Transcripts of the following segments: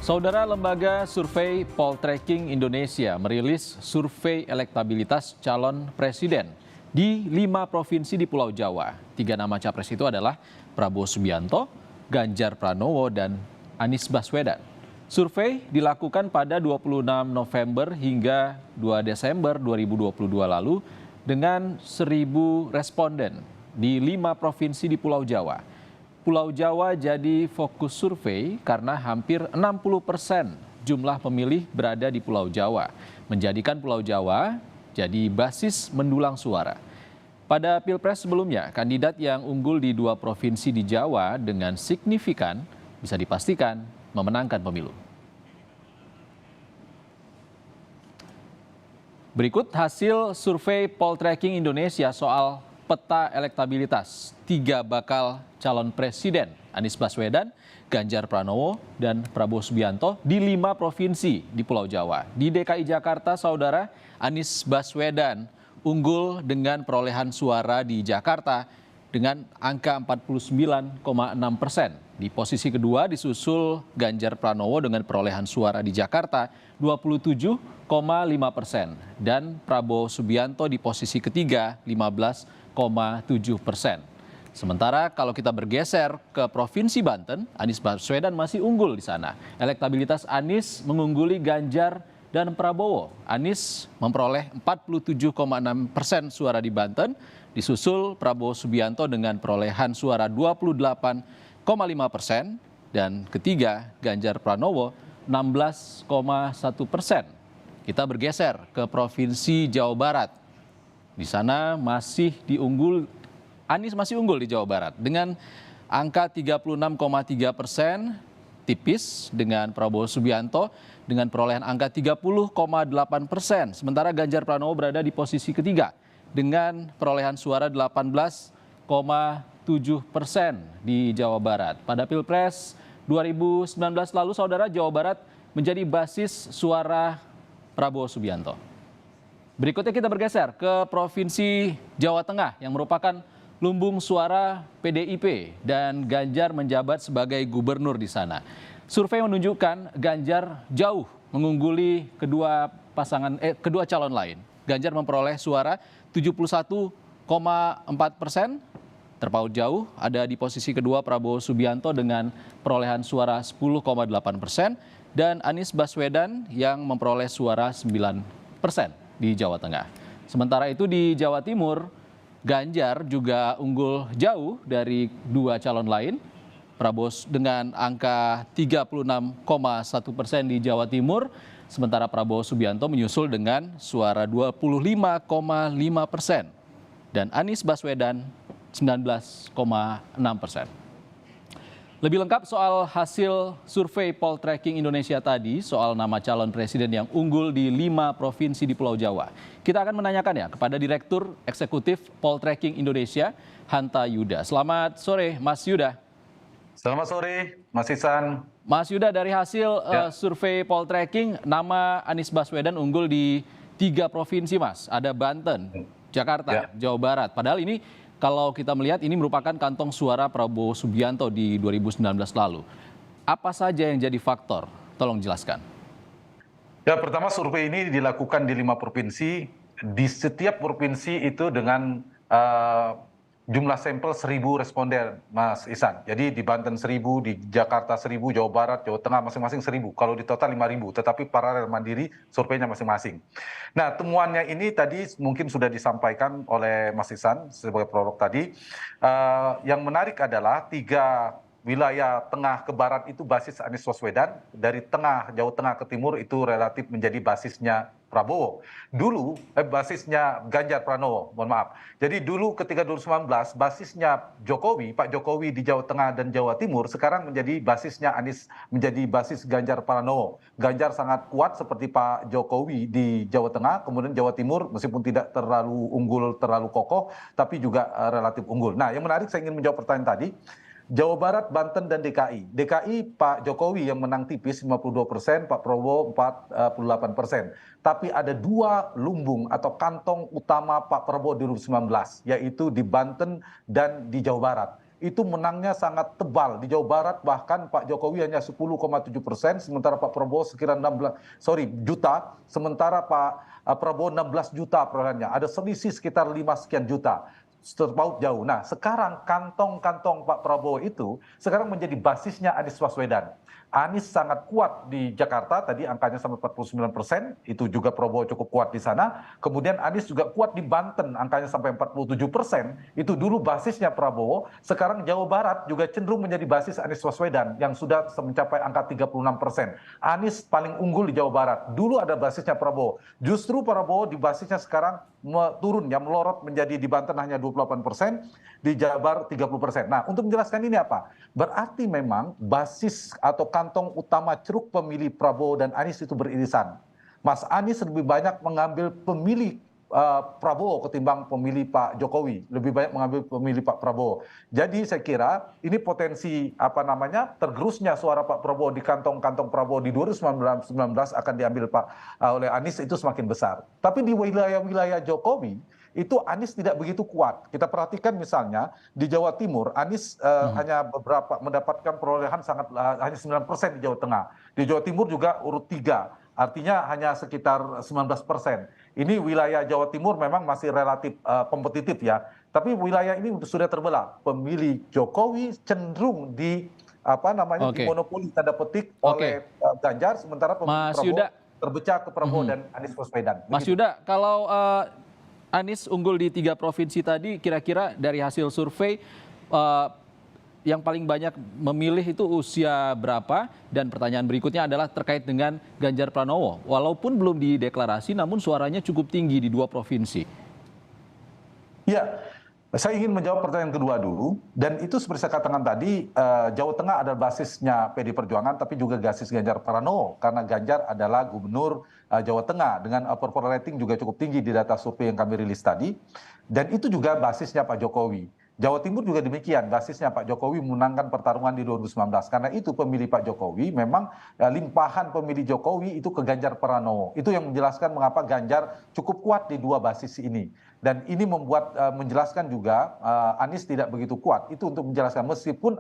Saudara, lembaga survei Poltreking Indonesia merilis survei elektabilitas calon presiden di 5 provinsi di Pulau Jawa. 3 nama capres itu adalah Prabowo Subianto, Ganjar Pranowo, dan Anies Baswedan. Survei dilakukan pada 26 November hingga 2 Desember 2022 lalu dengan 1.000 responden di 5 provinsi di Pulau Jawa. Pulau Jawa jadi fokus survei karena hampir 60% jumlah pemilih berada di Pulau Jawa, menjadikan Pulau Jawa jadi basis mendulang suara. Pada Pilpres sebelumnya, kandidat yang unggul di 2 provinsi di Jawa dengan signifikan bisa dipastikan memenangkan pemilu. Berikut hasil survei Poltreking Indonesia soal peta elektabilitas 3 bakal calon presiden Anies Baswedan, Ganjar Pranowo, dan Prabowo Subianto di 5 provinsi di Pulau Jawa. Di DKI Jakarta, saudara, Anies Baswedan unggul dengan perolehan suara di Jakarta dengan angka 49,6%. Di posisi kedua disusul Ganjar Pranowo dengan perolehan suara di Jakarta 27,5% dan Prabowo Subianto di posisi ketiga 15,7%. Sementara kalau kita bergeser ke Provinsi Banten, Anies Baswedan masih unggul di sana. Elektabilitas Anies mengungguli Ganjar dan Prabowo. Anies memperoleh 47,6% suara di Banten, disusul Prabowo Subianto dengan perolehan suara 28,5% dan ketiga Ganjar Pranowo 16,1%. Kita bergeser ke Provinsi Jawa Barat. Di sana Anies masih unggul di Jawa Barat dengan angka 36,3%, tipis dengan Prabowo Subianto dengan perolehan angka 30,8%. Sementara Ganjar Pranowo berada di posisi ketiga dengan perolehan suara 18,7% di Jawa Barat. Pada Pilpres 2019 lalu, saudara, Jawa Barat menjadi basis suara Prabowo Subianto. Berikutnya kita bergeser ke Provinsi Jawa Tengah yang merupakan lumbung suara PDIP dan Ganjar menjabat sebagai gubernur di sana. Survei menunjukkan Ganjar jauh mengungguli kedua calon lain. Ganjar memperoleh suara 71,4%, terpaut jauh ada di posisi kedua Prabowo Subianto dengan perolehan suara 10,8% dan Anies Baswedan yang memperoleh suara 9% di Jawa Tengah. Sementara itu di Jawa Timur, Ganjar juga unggul jauh dari 2 calon lain. Prabowo dengan angka 36,1% di Jawa Timur, sementara Prabowo Subianto menyusul dengan suara 25,5% dan Anies Baswedan 19,6%. Lebih lengkap soal hasil survei Poltreking Indonesia tadi, soal nama calon presiden yang unggul di 5 provinsi di Pulau Jawa. Kita akan menanyakan kepada Direktur Eksekutif Poltreking Indonesia, Hanta Yuda. Selamat sore, Mas Yuda. Selamat sore, Mas Ihsan. Mas Yuda, dari hasil survei Poltreking, nama Anies Baswedan unggul di 3 provinsi, Mas. Ada Banten, Jakarta, Jawa Barat. Padahal ini kalau kita melihat ini merupakan kantong suara Prabowo Subianto di 2019 lalu. Apa saja yang jadi faktor? Tolong jelaskan. Ya, pertama survei ini dilakukan di 5 provinsi. Di setiap provinsi itu dengan jumlah sampel 1.000 responden, Mas Ihsan. Jadi di Banten 1.000, di Jakarta 1.000, Jawa Barat, Jawa Tengah masing-masing 1.000. Kalau di total 5.000, tetapi paralel mandiri surveinya masing-masing. Nah, temuannya ini tadi mungkin sudah disampaikan oleh Mas Ihsan sebagai prolog tadi. Yang menarik adalah 3 wilayah tengah ke barat itu basis Anies Baswedan, dari tengah, Jawa Tengah ke timur itu relatif menjadi basisnya Prabowo. Dulu basisnya Ganjar Pranowo, mohon maaf. Jadi dulu ketika 2019 basisnya Jokowi, Pak Jokowi di Jawa Tengah dan Jawa Timur, sekarang menjadi basisnya Anies, menjadi basis Ganjar Pranowo. Ganjar sangat kuat seperti Pak Jokowi di Jawa Tengah, kemudian Jawa Timur meskipun tidak terlalu unggul, terlalu kokoh, tapi juga relatif unggul. Nah, yang menarik saya ingin menjawab pertanyaan tadi. Jawa Barat, Banten, dan DKI. DKI Pak Jokowi yang menang tipis 52%, Pak Prabowo 48%. Tapi ada 2 lumbung atau kantong utama Pak Prabowo di 2019, yaitu di Banten dan di Jawa Barat. itu menangnya sangat tebal. Di Jawa Barat bahkan Pak Jokowi hanya 10,7%, sementara Pak Prabowo sekira 16 juta, sementara Pak Prabowo 16 juta perolehannya. Ada selisih sekitar 5 sekian juta. Terpaut jauh. Nah, sekarang kantong-kantong Pak Prabowo itu sekarang menjadi basisnya Anies Baswedan. Anies sangat kuat di Jakarta, tadi angkanya sampai 49%, itu juga Prabowo cukup kuat di sana. Kemudian Anies juga kuat di Banten, angkanya sampai 47%, itu dulu basisnya Prabowo. Sekarang Jawa Barat juga cenderung menjadi basis Anies Baswedan, yang sudah mencapai angka 36%. Anies paling unggul di Jawa Barat, dulu ada basisnya Prabowo. Justru Prabowo di basisnya sekarang turun, ya melorot menjadi di Banten hanya 28%, di Jabar 30%. Nah, untuk menjelaskan ini apa? Berarti memang basis atau kantong utama ceruk pemilih Prabowo dan Anies itu beririsan. Mas Anies lebih banyak mengambil pemilih Prabowo ketimbang pemilih Pak Jokowi, lebih banyak mengambil pemilih Pak Prabowo. Jadi saya kira ini potensi tergerusnya suara Pak Prabowo di kantong-kantong Prabowo di 2019 akan diambil oleh Anies itu semakin besar. Tapi di wilayah-wilayah Jokowi itu Anies tidak begitu kuat. Kita perhatikan misalnya di Jawa Timur, Anies hanya mendapatkan perolehan hanya 9% di Jawa Tengah. Di Jawa Timur juga urut 3, artinya hanya sekitar 19%. Ini wilayah Jawa Timur memang masih relatif kompetitif ya. Tapi wilayah ini sudah terbelah. Pemilih Jokowi cenderung dimonopoli tanda petik oleh Ganjar, sementara pemilih Prabowo terpecah ke Prabowo dan Anies Baswedan. Mas Yuda, kalau Anies unggul di 3 provinsi tadi, kira-kira dari hasil survei yang paling banyak memilih itu usia berapa? Dan pertanyaan berikutnya adalah terkait dengan Ganjar Pranowo. Walaupun belum dideklarasi, namun suaranya cukup tinggi di 2 provinsi. Ya, saya ingin menjawab pertanyaan kedua dulu. Dan itu seperti saya katakan tadi, Jawa Tengah adalah basisnya PD Perjuangan, tapi juga basis Ganjar Pranowo. Karena Ganjar adalah gubernur Jawa Tengah dengan approval rating juga cukup tinggi di data survei yang kami rilis tadi. Dan itu juga basisnya Pak Jokowi. Jawa Timur juga demikian, basisnya Pak Jokowi memenangkan pertarungan di 2019. Karena itu pemilih Pak Jokowi memang limpahan pemilih Jokowi itu ke Ganjar Pranowo. Itu yang menjelaskan mengapa Ganjar cukup kuat di 2 basis ini. Dan ini menjelaskan juga Anies tidak begitu kuat. Itu untuk menjelaskan meskipun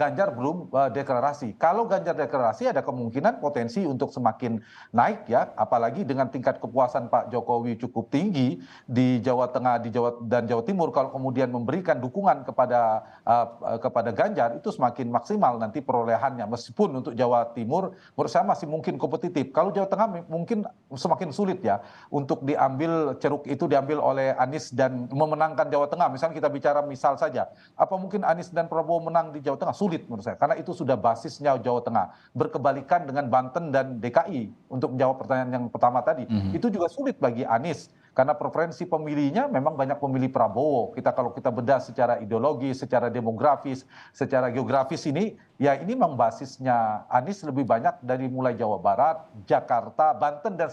Ganjar belum deklarasi. Kalau Ganjar deklarasi ada kemungkinan potensi untuk semakin naik ya. Apalagi dengan tingkat kepuasan Pak Jokowi cukup tinggi di Jawa Tengah dan Jawa Timur. Kalau kemudian memberikan dukungan kepada Ganjar itu semakin maksimal nanti perolehannya. Meskipun untuk Jawa Timur menurut saya masih mungkin kompetitif. Kalau Jawa Tengah mungkin semakin sulit ya untuk diambil ceruk itu diambil oleh Anies dan memenangkan Jawa Tengah. Misalnya kita bicara misal saja, apa mungkin Anies dan Prabowo menang di Jawa Tengah? Sulit menurut saya, karena itu sudah basisnya Jawa Tengah. Berkebalikan dengan Banten dan DKI, untuk menjawab pertanyaan yang pertama tadi, itu juga sulit bagi Anies. Karena preferensi pemilihnya memang banyak pemilih Prabowo. Kalau kita bedah secara ideologi, secara demografis, secara geografis ini, ya ini memang basisnya Anies lebih banyak dari mulai Jawa Barat, Jakarta, Banten, dan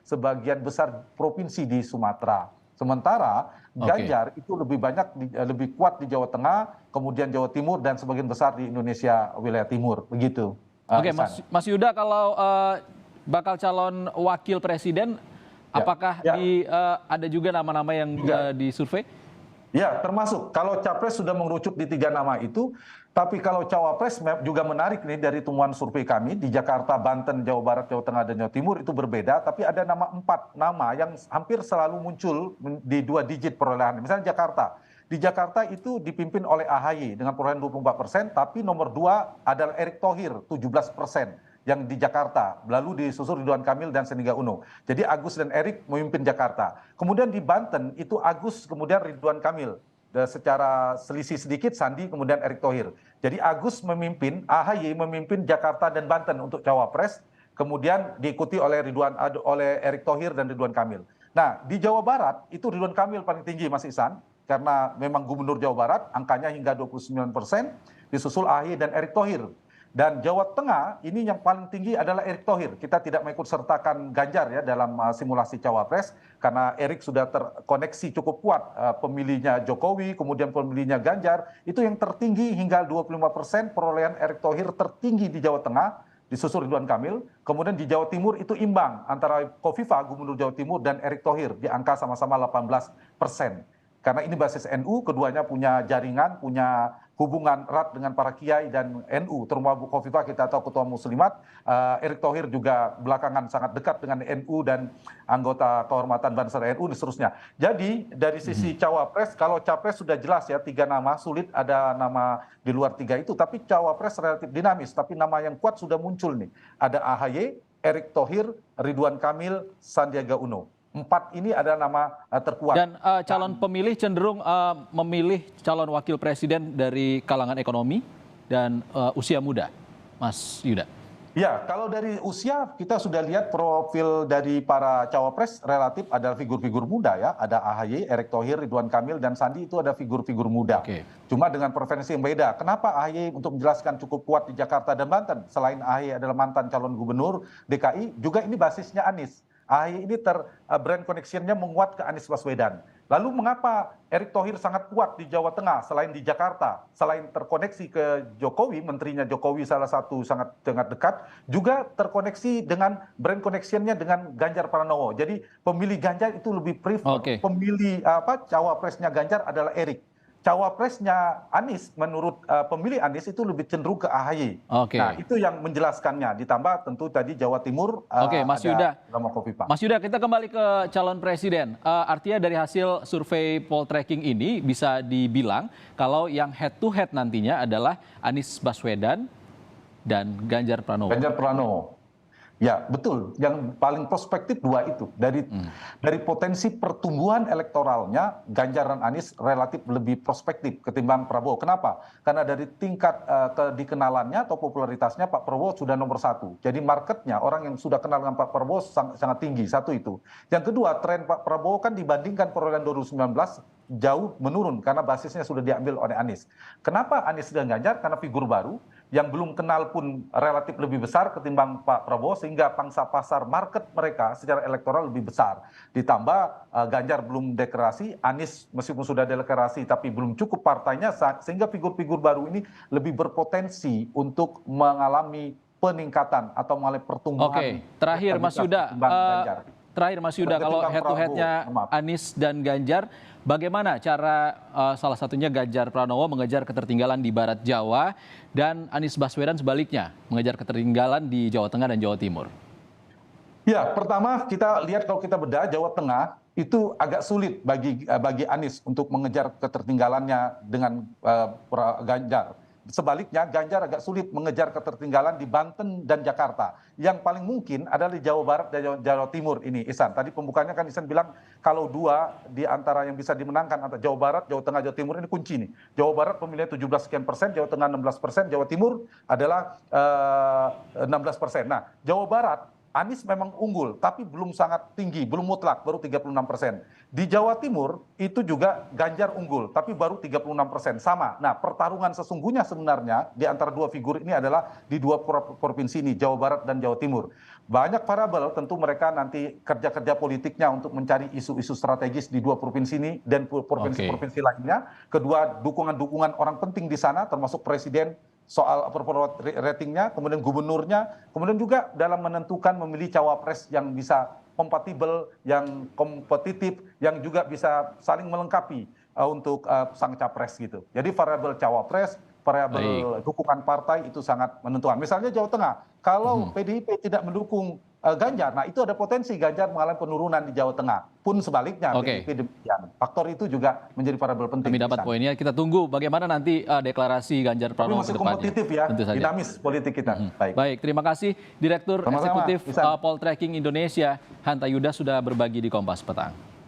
sebagian besar provinsi di Sumatera. Sementara Ganjar itu lebih kuat di Jawa Tengah, kemudian Jawa Timur, dan sebagian besar di Indonesia wilayah timur. Begitu. Oke, Mas Yuda, kalau bakal calon wakil presiden, apakah ada juga nama-nama yang disurvei? Ya, termasuk. Kalau capres sudah mengerucut di 3 nama itu, tapi kalau cawapres juga menarik nih dari temuan survei kami di Jakarta, Banten, Jawa Barat, Jawa Tengah, dan Jawa Timur itu berbeda, tapi ada 4 nama yang hampir selalu muncul di 2 digit perolehan. Misalnya Jakarta. Di Jakarta itu dipimpin oleh AHY dengan perolehan 24%, tapi nomor 2 adalah Erick Thohir 17%. Yang di Jakarta, lalu disusul Ridwan Kamil dan Sandiaga Uno. Jadi Agus dan Erick memimpin Jakarta. Kemudian di Banten itu Agus, kemudian Ridwan Kamil. Secara selisih sedikit Sandi, kemudian Erick Thohir. Jadi Agus memimpin, AHY memimpin Jakarta dan Banten untuk cawapres, kemudian diikuti oleh Erick Thohir dan Ridwan Kamil. Nah, di Jawa Barat itu Ridwan Kamil paling tinggi, Mas Ihsan, karena memang gubernur Jawa Barat, angkanya hingga 29%, disusul AHY dan Erick Thohir. Dan Jawa Tengah ini yang paling tinggi adalah Erick Thohir. Kita tidak mengikut sertakan Ganjar ya dalam simulasi cawapres, karena Erick sudah terkoneksi cukup kuat pemilihnya Jokowi, kemudian pemilihnya Ganjar. Itu yang tertinggi hingga 25%, perolehan Erick Thohir tertinggi di Jawa Tengah, disusul Ridwan Kamil. Kemudian di Jawa Timur itu imbang antara Kofifa, gubernur Jawa Timur, dan Erick Thohir di angka sama-sama 18%. Karena ini basis NU, keduanya punya jaringan, punya hubungan erat dengan para kiai dan NU, terutama Bu Khofifah kita tahu ketua Muslimat, Erick Thohir juga belakangan sangat dekat dengan NU dan anggota kehormatan Bansar NU dan seterusnya. Jadi dari sisi cawapres, kalau capres sudah jelas ya 3 nama, sulit ada nama di luar 3 itu, tapi cawapres relatif dinamis, tapi nama yang kuat sudah muncul nih. Ada AHY, Erick Thohir, Ridwan Kamil, Sandiaga Uno. 4 ini adalah nama terkuat. Dan calon pemilih cenderung memilih calon wakil presiden dari kalangan ekonomi dan usia muda, Mas Yuda. Ya, kalau dari usia kita sudah lihat profil dari para cawapres relatif adalah figur-figur muda ya. Ada AHY, Erick Thohir, Ridwan Kamil, dan Sandi itu ada figur-figur muda. Oke. Cuma dengan preferensi yang beda. Kenapa AHY untuk menjelaskan cukup kuat di Jakarta dan Banten? Selain AHY adalah mantan calon gubernur DKI, juga ini basisnya Anies. AHY ini brand connection-nya menguat ke Anies Baswedan. Lalu mengapa Erick Thohir sangat kuat di Jawa Tengah selain di Jakarta, selain terkoneksi ke Jokowi, menterinya Jokowi salah satu sangat dekat, juga terkoneksi dengan brand connection-nya dengan Ganjar Pranowo. Jadi pemilih Ganjar itu lebih prefer, pemilih cawapresnya Ganjar adalah Erick. Cawapresnya Anies menurut pemilih Anies itu lebih cenderung ke AHY. Nah itu yang menjelaskannya. Ditambah tentu tadi Jawa Timur Mas Yuda. Nama Khofifah. Mas Yuda, kita kembali ke calon presiden. Artinya dari hasil survei poltreking ini bisa dibilang kalau yang head to head nantinya adalah Anies Baswedan dan Ganjar Pranowo. Ganjar Pranowo. Ya betul, yang paling prospektif 2 itu. Dari potensi pertumbuhan elektoralnya, Ganjar dan Anies relatif lebih prospektif ketimbang Prabowo. Kenapa? Karena dari tingkat dikenalannya atau popularitasnya Pak Prabowo sudah nomor 1. Jadi marketnya, orang yang sudah kenal dengan Pak Prabowo sangat tinggi, satu itu. Yang kedua, tren Pak Prabowo kan dibandingkan perolehan 2019 jauh menurun karena basisnya sudah diambil oleh Anies. Kenapa Anies dan Ganjar? Karena figur baru yang belum kenal pun relatif lebih besar ketimbang Pak Prabowo, sehingga pangsa pasar market mereka secara elektoral lebih besar. Ditambah Ganjar belum deklarasi, Anies meskipun sudah deklarasi tapi belum cukup partainya, sehingga figur-figur baru ini lebih berpotensi untuk mengalami peningkatan atau mengalami pertumbuhan. Oke, terakhir Mas Yuda. Terakhir Mas Yuda, kalau head to headnya Anies dan Ganjar, bagaimana cara salah satunya Ganjar Pranowo mengejar ketertinggalan di Barat Jawa dan Anies Baswedan sebaliknya mengejar ketertinggalan di Jawa Tengah dan Jawa Timur? Ya, pertama kita lihat kalau kita bedah Jawa Tengah itu agak sulit bagi Anies untuk mengejar ketertinggalannya dengan Ganjar. Sebaliknya, Ganjar agak sulit mengejar ketertinggalan di Banten dan Jakarta. Yang paling mungkin adalah di Jawa Barat dan Jawa Timur ini, Ihsan. Tadi pembukanya kan Ihsan bilang kalau 2 di antara yang bisa dimenangkan antara Jawa Barat, Jawa Tengah, Jawa Timur ini kunci nih. Jawa Barat pemilihnya 17 sekian persen, Jawa Tengah 16%, Jawa Timur adalah 16%. Nah, Jawa Barat Anies memang unggul, tapi belum sangat tinggi, belum mutlak, baru 36%. Di Jawa Timur itu juga Ganjar unggul, tapi baru 36%, sama. Nah, pertarungan sesungguhnya sebenarnya di antara 2 figur ini adalah di 2 provinsi ini, Jawa Barat dan Jawa Timur. Banyak variabel, tentu mereka nanti kerja-kerja politiknya untuk mencari isu-isu strategis di 2 provinsi ini dan provinsi-provinsi lainnya. Kedua, dukungan-dukungan orang penting di sana, termasuk presiden, soal approval ratingnya, kemudian gubernurnya, kemudian juga dalam menentukan memilih cawapres yang bisa kompatibel, yang kompetitif, yang juga bisa saling melengkapi untuk sang capres gitu. Jadi variabel cawapres, variabel dukungan partai itu sangat menentukan. Misalnya Jawa Tengah, kalau PDIP tidak mendukung Ganjar, nah itu ada potensi Ganjar mengalami penurunan di Jawa Tengah. Pun sebaliknya, PDIP demikian. Faktor itu juga menjadi variabel penting. Kami dapat poinnya. Kita tunggu bagaimana nanti deklarasi Ganjar Pranowo ke depannya. Kompetitif ya, dinamis politik kita. Baik, terima kasih Direktur Eksekutif Poltreking Indonesia, Hanta Yuda sudah berbagi di Kompas Petang.